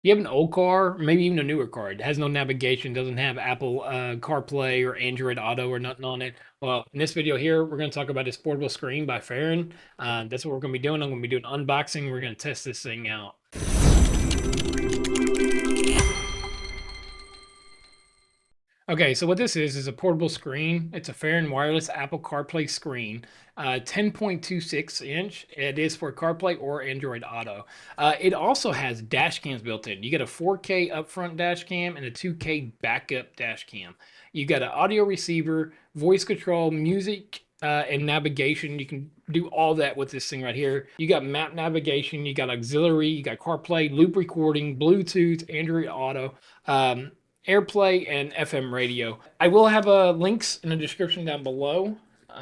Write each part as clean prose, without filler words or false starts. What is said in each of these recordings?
You have an old car, maybe even a newer car. It has no navigation, doesn't have Apple CarPlay or Android Auto or nothing on it. Well, in this video here, we're going to talk about this portable screen by Fahren. That's what we're going to be doing. I'm going to be doing unboxing. We're going to test this thing out. Okay, so what this is a portable screen. It's a Fahren Wireless Apple CarPlay screen, 10.26 inch. It is for CarPlay or Android Auto. It also has dash cams built in. You get a 4K upfront dash cam and a 2K backup dash cam. You got an audio receiver, voice control, music, and navigation. You can do all that with this thing right here. You got map navigation, you got auxiliary, you got CarPlay, loop recording, Bluetooth, Android Auto. AirPlay and FM radio. I will have links in the description down below.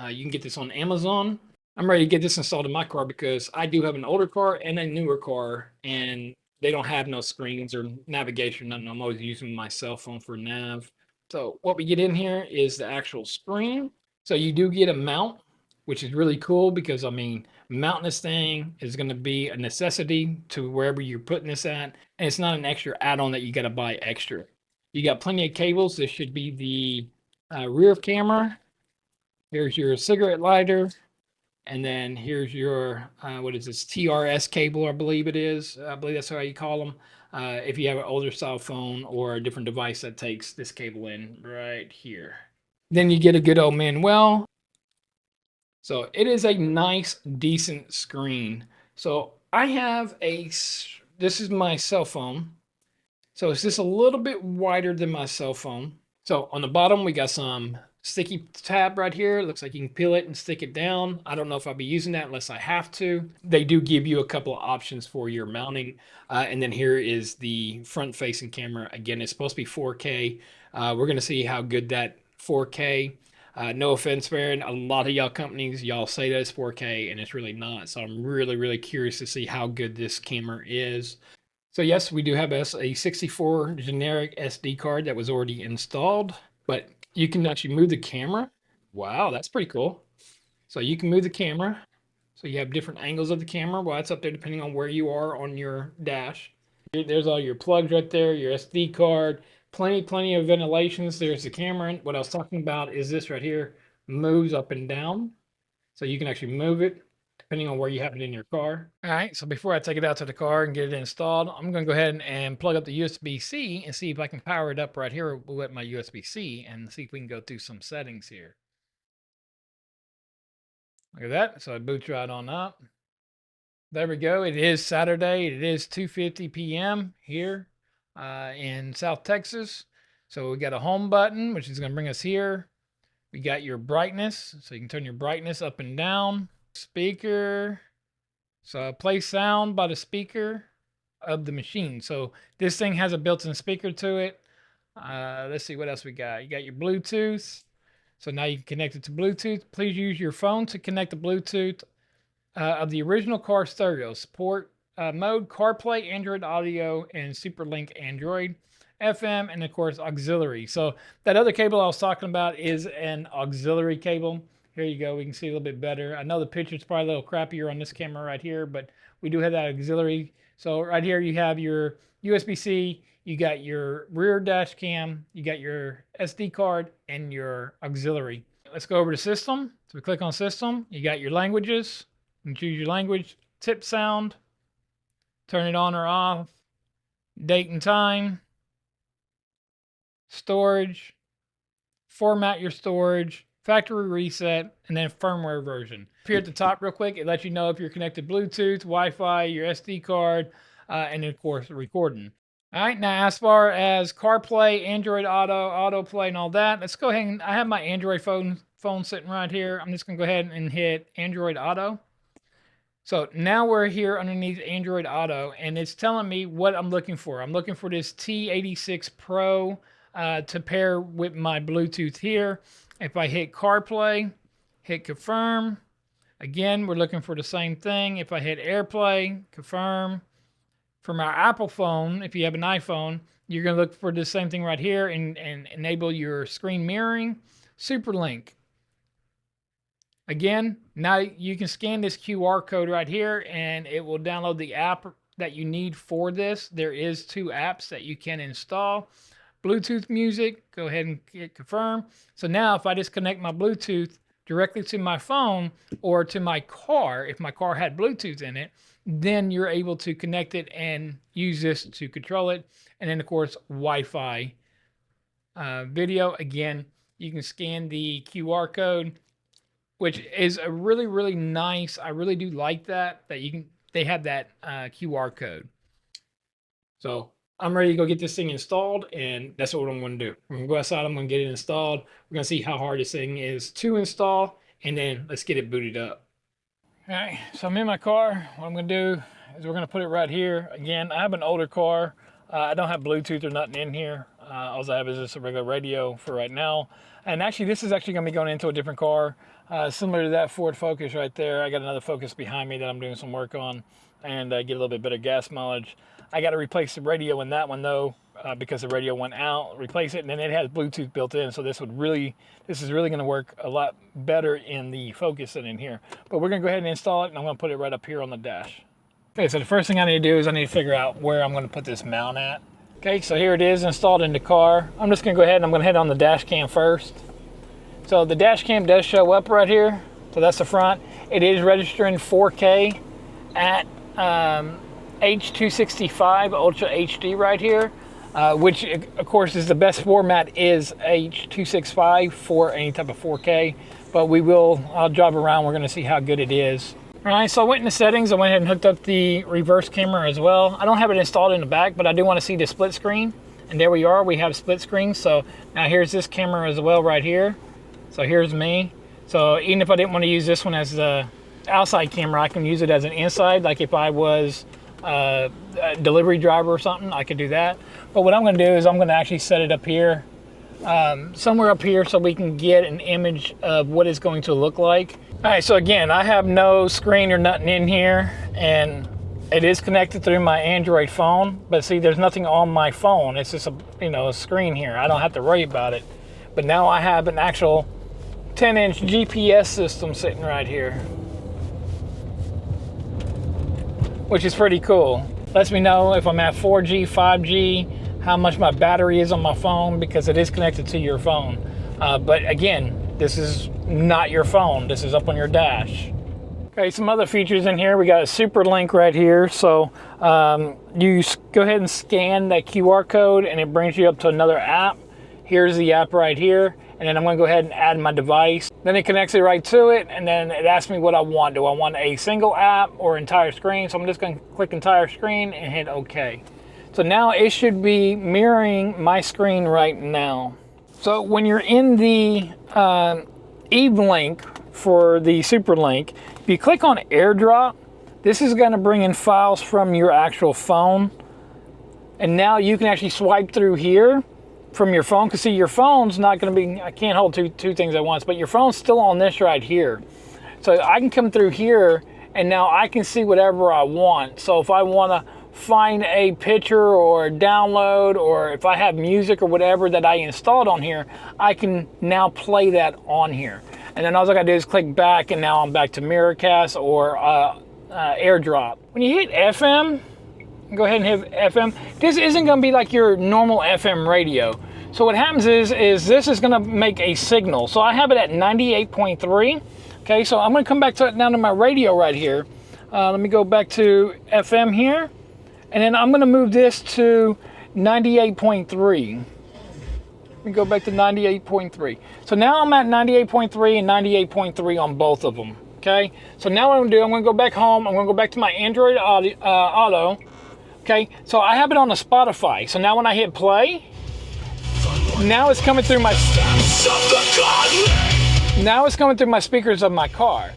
You can get this on Amazon. I'm ready to get this installed in my car because I do have an older car and a newer car, and they don't have no screens or navigation. Nothing. I'm always using my cell phone for nav. So what we get in here is the actual screen. So you do get a mount, which is really cool because I mean, mounting this thing is going to be a necessity to wherever you're putting this at, and it's not an extra add-on that you got to buy extra. You got plenty of cables. This should be the rear camera. Here's your cigarette lighter. And then here's your, what is this, TRS cable, I believe it is. I believe that's how you call them. If you have an older cell phone or a different device that takes this cable in right here. Then you get a good old manual. So it is a nice, decent screen. So I have this is my cell phone. So it's just a little bit wider than my cell phone. So on the bottom, we got some sticky tab right here. It looks like you can peel it and stick it down. I don't know if I'll be using that unless I have to. They do give you a couple of options for your mounting. And then here is the front facing camera. Again, it's supposed to be 4K. We're going to see how good that 4K. No offense, Farron. A lot of y'all companies, y'all say that it's 4K and it's really not. So I'm really, really curious to see how good this camera is. So yes, we do have a 64 generic SD card that was already installed, but you can actually move the camera. Wow, that's pretty cool. So you can move the camera. So you have different angles of the camera. Well, that's up there depending on where you are on your dash. There's all your plugs right there, your SD card, plenty of ventilations. There's the camera. What I was talking about is this right here moves up and down. So you can actually move it depending on where you have it in your car. All right, so before I take it out to the car and get it installed, I'm going to go ahead and plug up the USB-C and see if I can power it up right here with my USB-C and see if we can go through some settings here. Look at that. So it boots right on up. There we go. It is Saturday. It is 2:50 p.m. here in South Texas. So we got a home button, which is going to bring us here. We got your brightness, so you can turn your brightness up and down. Speaker. So play sound by the speaker of the machine. So this thing has a built-in speaker to it. Let's see what else we got. You got your Bluetooth. So now you can connect it to Bluetooth. Please use your phone to connect the Bluetooth of the original car stereo. Support mode CarPlay, Android Audio, and SuperLink Android. FM, and of course auxiliary. So that other cable I was talking about is an auxiliary cable. Here you go. We can see a little bit better. I know the picture's probably a little crappier on this camera right here, but we do have that auxiliary. So right here you have your USB-C, you got your rear dash cam, you got your SD card, and your auxiliary. Let's go over to system. So we click on system. You got your languages. You can choose your language, tip sound, turn it on or off, date and time, storage, format your storage, factory reset, and then firmware version. Up here at the top real quick, it lets you know if you're connected Bluetooth, Wi-Fi, your SD card, and of course recording. All right, now as far as CarPlay, Android Auto, AutoPlay, and all that, let's go ahead and I have my Android phone sitting right here. I'm just gonna go ahead and hit Android Auto. So now we're here underneath Android Auto, and it's telling me what I'm looking for. I'm looking for this T86 Pro to pair with my Bluetooth here. If I hit CarPlay, hit confirm. Again, we're looking for the same thing. If I hit AirPlay, confirm. From our Apple phone, if you have an iPhone, you're going to look for the same thing right here and enable your screen mirroring. SuperLink. Again, now you can scan this QR code right here and it will download the app that you need for this. There is 2 apps that you can install. Bluetooth music, go ahead and hit confirm. So now if I just connect my Bluetooth directly to my phone or to my car, if my car had Bluetooth in it, then you're able to connect it and use this to control it. And then of course, Wi-Fi video. Again, you can scan the QR code, which is a really, really nice. I really do like that you can, they have that QR code. So I'm ready to go get this thing installed, and that's what I'm going to do. I'm going to go outside, I'm going to get it installed. We're going to see how hard this thing is to install, and then let's get it booted up. All right, so I'm in my car. What I'm going to do is we're going to put it right here. Again, I have an older car. I don't have Bluetooth or nothing in here. All I have is just a regular radio for right now. And actually, this is actually going to be going into a different car, similar to that Ford Focus right there. I got another Focus behind me that I'm doing some work on, and get a little bit better gas mileage. I got to replace the radio in that one though, because the radio went out. Replace it, and then it has Bluetooth built in, so this is really going to work a lot better in the Focus than in here. But we're going to go ahead and install it, and I'm going to put it right up here on the dash. Okay, so the first thing I need to do is I need to figure out where I'm going to put this mount at. Okay, so here it is installed in the car. I'm just going to go ahead and I'm going to head on the dash cam first. So the dash cam does show up right here. So that's the front. It is registering 4K at H265 Ultra HD right here, which of course is the best format is H265 for any type of 4K. But I'll drive around. We're going to see how good it is. All right, so I went into settings. I went ahead and hooked up the reverse camera as well. I don't have it installed in the back, but I do want to see the split screen. And there we are, we have split screen. So now here's this camera as well right here. So here's me. So even if I didn't want to use this one as the outside camera, I can use it as an inside. Like if I was a delivery driver or something, I could do that. But what I'm going to do is I'm going to actually set it up here, somewhere up here, so we can get an image of what it's going to look like. All right, so again, I have no screen or nothing in here, and it is connected through my Android phone, but see, there's nothing on my phone. It's just a screen here. I don't have to worry about it. But now I have an actual 10-inch GPS system sitting right here, which is pretty cool. Lets me know if I'm at 4G, 5G, how much my battery is on my phone, because it is connected to your phone. But again, this is not your phone. This is up on your dash. Okay, some other features in here. We got a super link right here. So you go ahead and scan that QR code and it brings you up to another app. Here's the app right here. And then I'm going to go ahead and add my device. Then it connects it right to it. And then it asks me what I want. Do I want a single app or entire screen? So I'm just going to click entire screen and hit OK. So now it should be mirroring my screen right now. So when you're in the Eve link for the super link, if you click on AirDrop, this is going to bring in files from your actual phone. And now you can actually swipe through here from your phone, because see, your phone's not going to be, I can't hold two things at once, but your phone's still on this right here. So I can come through here and now I can see whatever I want. So if I want to find a picture or download, or if I have music or whatever that I installed on here, I can now play that on here. And then all I gotta do is click back, and now I'm back to Miracast or AirDrop. When you hit FM, go ahead and hit FM. This isn't gonna be like your normal FM radio. So what happens is this is gonna make a signal. So I have it at 98.3. Okay, so I'm gonna come back down to my radio right here. Let me go back to FM here. And then I'm going to move this to 98.3. Let me go back to 98.3. So now I'm at 98.3 and 98.3 on both of them. Okay. So now what I'm going to do, I'm going to go back home. I'm going to go back to my Android Auto. Okay. So I have it on a Spotify. So now when I hit play, now it's coming through my. Now it's coming through my speakers of my car.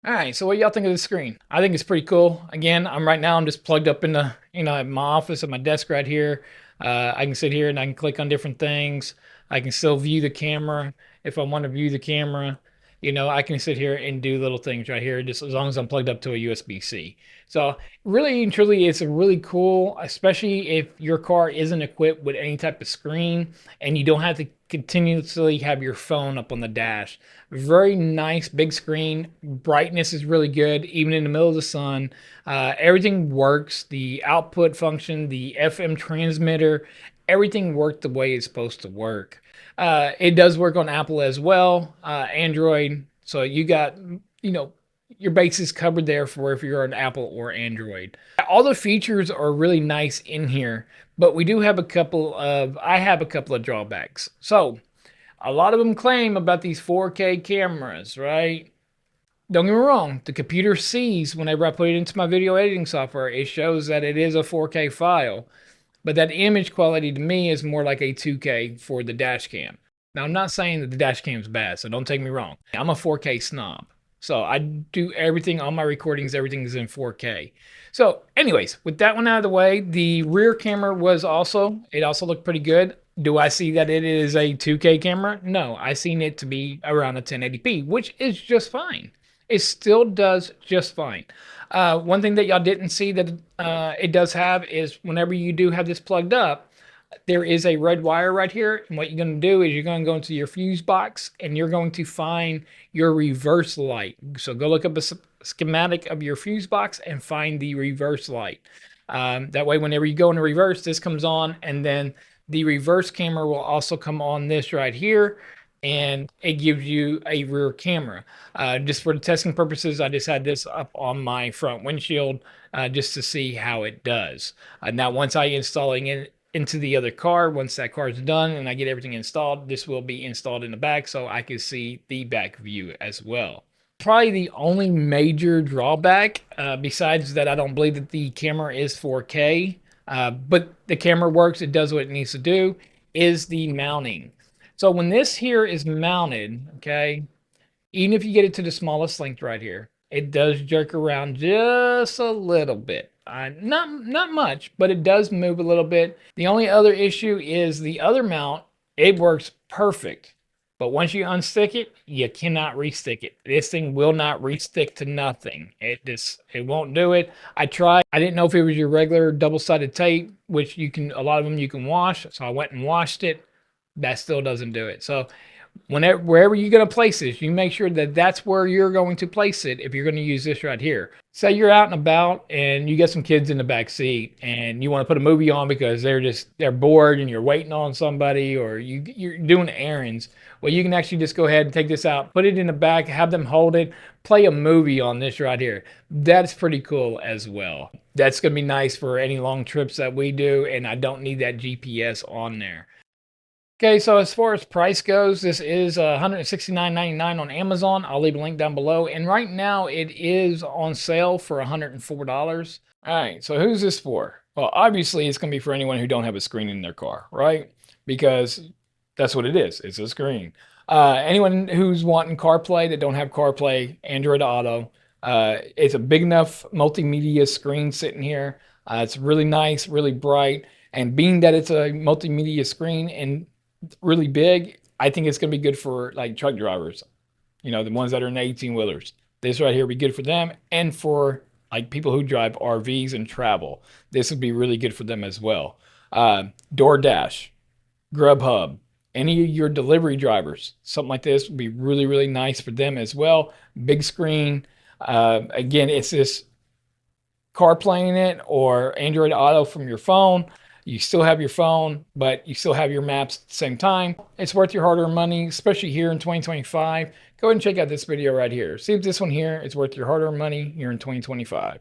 All right, so what y'all think of the screen? I think it's pretty cool. Again, I'm just plugged up in the, at my office at my desk right here. I can sit here and I can click on different things. I can still view the camera if I want to view the camera. I can sit here and do little things right here, just as long as I'm plugged up to a USB-C. So really and truly, it's a really cool, especially if your car isn't equipped with any type of screen and you don't have to continuously have your phone up on the dash. Very nice big screen. Brightness is really good, even in the middle of the sun. Everything works. The output function, the FM transmitter, everything worked the way it's supposed to work. It does work on Apple as well, Android. So you got, you know, your bases covered there for if you're an Apple or Android. All the features are really nice in here, but we do have I have a couple of drawbacks. So a lot of them claim about these 4K cameras, right? Don't get me wrong, the computer sees whenever I put it into my video editing software, it shows that it is a 4K file. But that image quality to me is more like a 2K for the dash cam. Now, I'm not saying that the dash cam is bad, so don't take me wrong. I'm a 4K snob. So I do everything, all my recordings, everything is in 4K. So anyways, with that one out of the way, the rear camera it also looked pretty good. Do I see that it is a 2K camera? No, I seen it to be around a 1080p, which is just fine. It still does just fine. One thing that y'all didn't see that it does have is whenever you do have this plugged up, there is a red wire right here. And what you're going to do is you're going to go into your fuse box and you're going to find your reverse light. So go look up a schematic of your fuse box and find the reverse light. That way, whenever you go into reverse, this comes on, and then the reverse camera will also come on this right here, and it gives you a rear camera. Just for the testing purposes, I just had this up on my front windshield just to see how it does. Now, once I installing it into the other car, once that car is done and I get everything installed, this will be installed in the back so I can see the back view as well. Probably the only major drawback, besides that I don't believe that the camera is 4K, but the camera works, it does what it needs to do, is the mounting. So when this here is mounted, okay, even if you get it to the smallest length right here, it does jerk around just a little bit. Not much, but it does move a little bit. The only other issue is the other mount. It works perfect, but once you unstick it, you cannot restick it. This thing will not restick to nothing. It won't do it. I tried. I didn't know if it was your regular double-sided tape, which a lot of them you can wash. So I went and washed it. That still doesn't do it. So wherever you're going to place this, you make sure that that's where you're going to place it if you're going to use this right here. Say you're out and about and you got some kids in the back seat and you want to put a movie on because they're bored and you're waiting on somebody, or you're doing errands. Well, you can actually just go ahead and take this out, put it in the back, have them hold it, play a movie on this right here. That's pretty cool as well. That's going to be nice for any long trips that we do, and I don't need that GPS on there. Okay, so as far as price goes, this is $169.99 on Amazon. I'll leave a link down below. And right now it is on sale for $104. All right, so who's this for? Well, obviously it's going to be for anyone who don't have a screen in their car, right? Because that's what it is. It's a screen. Anyone who's wanting CarPlay that don't have CarPlay, Android Auto, it's a big enough multimedia screen sitting here. It's really nice, really bright. And being that it's a multimedia screen and really big, I think it's going to be good for like truck drivers, the ones that are in 18-wheelers. This right here would be good for them, and for like people who drive RVs and travel. This would be really good for them as well. DoorDash, Grubhub, any of your delivery drivers, something like this would be really, really nice for them as well. Big screen. Again, it's this CarPlay in it or Android Auto from your phone. You still have your phone, but you still have your maps at the same time. It's worth your hard-earned money, especially here in 2025. Go ahead and check out this video right here. See if this one here is worth your hard-earned money here in 2025.